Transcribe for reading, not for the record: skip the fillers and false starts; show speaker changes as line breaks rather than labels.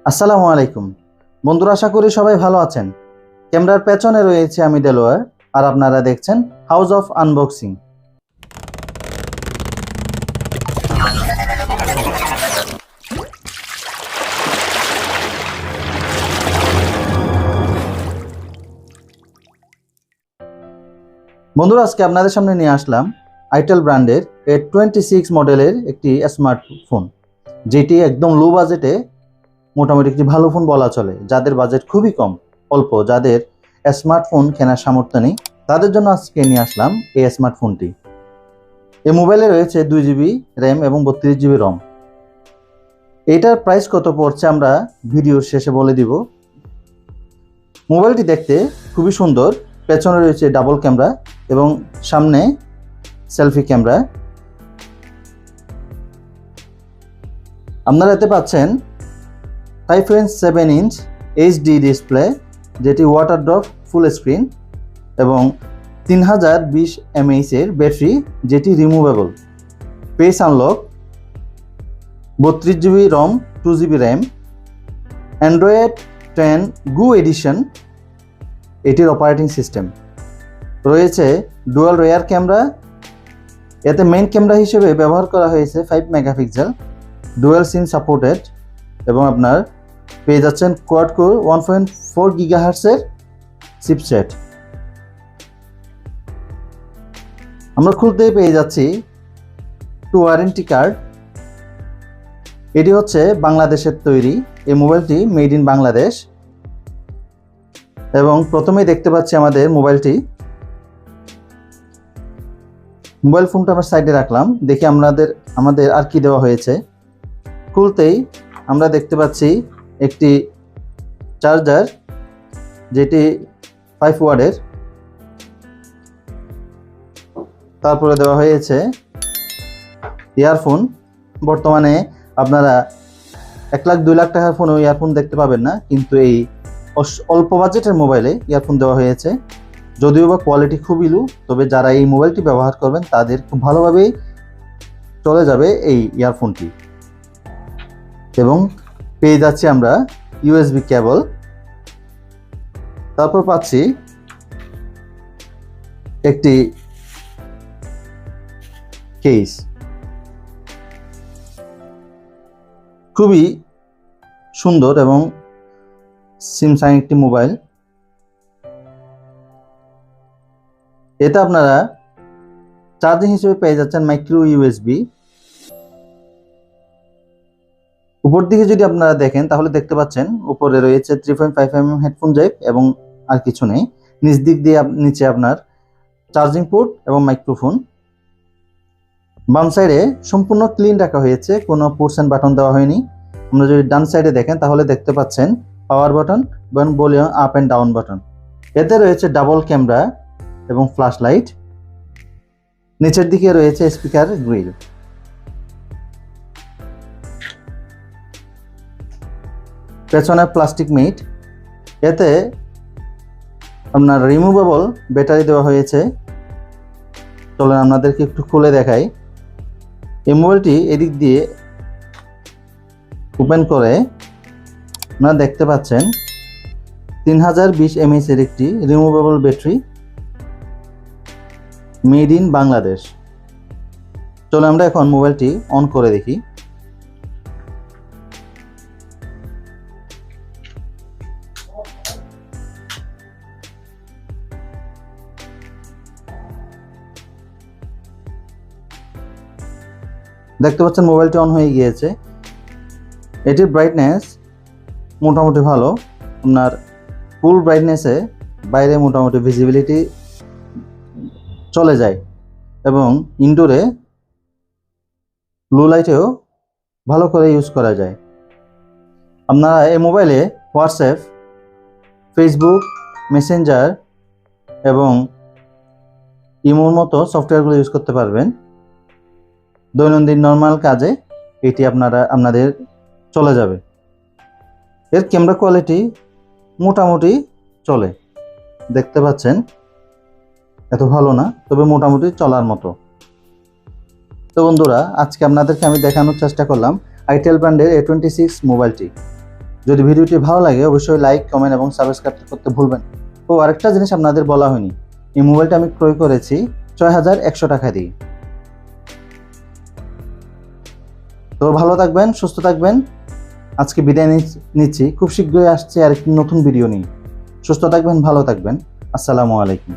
আসসালামু আলাইকুম বন্ধুরা, আশা করি সবাই ভালো আছেন। ক্যামেরার পেছনে রয়েছে আমি দেলোয়ার, আর আপনারা দেখছেন হাউস অফ আনবক্সিং। বন্ধুরা, আজকে আপনাদের সামনে নিয়ে আসলাম আইটেল ব্র্যান্ডের A26 মডেলের একটি স্মার্টফোন, যেটি একদম লো বাজেটে মোটামুটি একটি ভালো ফোন বলা চলে। যাদের বাজেট খুবই কম, অল্প, যাদের স্মার্টফোন কেনার সামর্থ্য নেই, তাদের জন্য আজকে নিয়ে আসলাম এই স্মার্টফোনটি। এই মোবাইলে রয়েছে 2GB র্যাম এবং 32GB রম। এটার প্রাইস কত পড়ছে আমরা ভিডিওর শেষে বলে দিব। মোবাইলটি দেখতে খুবই সুন্দর। পেছনে রয়েছে ডাবল ক্যামেরা এবং সামনে সেলফি ক্যামেরা। আপনারা এতে পাচ্ছেন 5.7 ইঞ্চ HD ডিসপ্লে, যেটি ওয়াটার ড্রপ ফুল স্ক্রিন, এবং 3020 mAh এর ব্যাটারি, যেটি রিমুভেবল। পেস আনলক, 32GB রম, 2GB র্যাম, অ্যান্ড্রয়েড 10 গো এডিশন এটির অপারেটিং সিস্টেম। রয়েছে ডুয়াল রেয়ার ক্যামেরা। এতে মেইন ক্যামেরা হিসেবে ব্যবহার করা হয়েছে 5 মেগাপিক্সেল, ডুয়াল সিম সাপোর্টেড, এবং আপনার পেয়ে যাচ্ছেন কোয়াড কোর 1.4 গিগাহার্টসের চিপসেট। আমরা খুলতেই পেয়ে যাচ্ছি টু ওয়ারেন্টি কার্ড। এটি হচ্ছে বাংলাদেশের তৈরি। এই মোবাইলটি মেড ইন বাংলাদেশ। এবং প্রথমেই দেখতে পাচ্ছি আমাদের মোবাইল ফোনটা আমরা সাইডে রাখলাম। দেখি আমাদের আর কি দেওয়া হয়েছে। খুলতেই আমরা দেখতে পাচ্ছি একটি চার্জার, যেটি 5 ওয়াটের। তারপরে দেওয়া হয়েছে ইয়ারফোন। বর্তমানে আপনারা 1 লাখ 2 লাখ টাকার ফোনে ইয়ারফোন দেখতে পাবেন না, কিন্তু এই অল্প বাজেটের মোবাইলে ইয়ারফোন দেওয়া হয়েছে। যদিও বা কোয়ালিটি খুবই লো, তবে যারা এই মোবাইলটি ব্যবহার করবেন তাদের খুব ভালোভাবেই চলে যাবে এই ইয়ারফোনটি। এবং পেয়ে যাচ্ছি আমরা USB কেবল। তারপর পাচ্ছি একটি কেস। খুবই সুন্দর এবং সিমসাং একটি মোবাইল। এটা আপনারা চার্জিং হিসেবে পেয়ে যাচ্ছেন মাইক্রো USB। উপর দিকে যদি আপনারা দেখেন তাহলে দেখতে পাচ্ছেন উপরে রয়েছে 3.5mm হেডফোন জ্যাক এবং আর কিছু নেই। নিচ দিক দিয়ে নিচে আপনার চার্জিং পোর্ট এবং মাইক্রোফোন। বাম সাইডে সম্পূর্ণ ক্লিন রাখা হয়েছে, কোনো পুশ এন্ড বাটন দেওয়া হয়নি। আমরা যদি ডান সাইডে দেখেন তাহলে দেখতে পাচ্ছেন পাওয়ার বাটন এবং volume up and down button. এতে রয়েছে ডাবল ক্যামেরা এবং ফ্ল্যাশ লাইট। নিচের দিকে রয়েছে স্পিকার গ্রিল। পেছনে প্লাস্টিক মিট। এতে আপনার রিমুভেবল ব্যাটারি দেওয়া হয়েছে। চলেন আপনাদেরকে একটু খুলে দেখাই। এই মোবাইলটি এদিক দিয়ে ওপেন করে আপনারা দেখতে পাচ্ছেন 3020 mAh এর একটি removable battery, made in Bangladesh. চলো আমরা এখন মোবাইলটি অন করে দেখি। দেখতে পাচ্ছেন মোবাইলটি অন হয়ে গিয়েছে। এটির ব্রাইটনেস মোটামুটি ভালো। আপনার ফুল ব্রাইটনেসে বাইরে মোটামুটি ভিজিবিলিটি চলে যায়, এবং ইনডোরে লো লাইটেও ভালো করে ইউজ করা যায়। আপনারা এই মোবাইলে হোয়াটসঅ্যাপ, ফেসবুক, মেসেঞ্জার এবং ইমোর মতো সফটওয়্যারগুলো ইউজ করতে পারবেন। দৈনন্দিন নর্মাল কাজে এটি আপনাদের চলে যাবে। এর ক্যামেরা কোয়ালিটি মোটামুটি চলে, দেখতে পাচ্ছেন এত ভালো না, তবে মোটামুটি চলার মতো। তো বন্ধুরা, আজকে আপনাদেরকে আমি দেখানোর চেষ্টা করলাম আইটেল ব্র্যান্ডের A26 মোবাইলটি। যদি ভিডিওটি ভালো লাগে অবশ্যই লাইক, কমেন্ট এবং সাবস্ক্রাইব করতে ভুলবেন। ও আরেকটা জিনিস আপনাদের বলা হয়নি, এই মোবাইলটা আমি ক্রয় করেছি ৬,১০০ টাকা দিয়ে। তো ভালো থাকবেন, সুস্থ থাকবেন। আজকে বিদায় নিচ্ছি, খুব শীঘ্রই আসছে আরেকটি নতুন ভিডিও নিয়ে। সুস্থ থাকবেন, ভালো থাকবেন। আসসালামু আলাইকুম।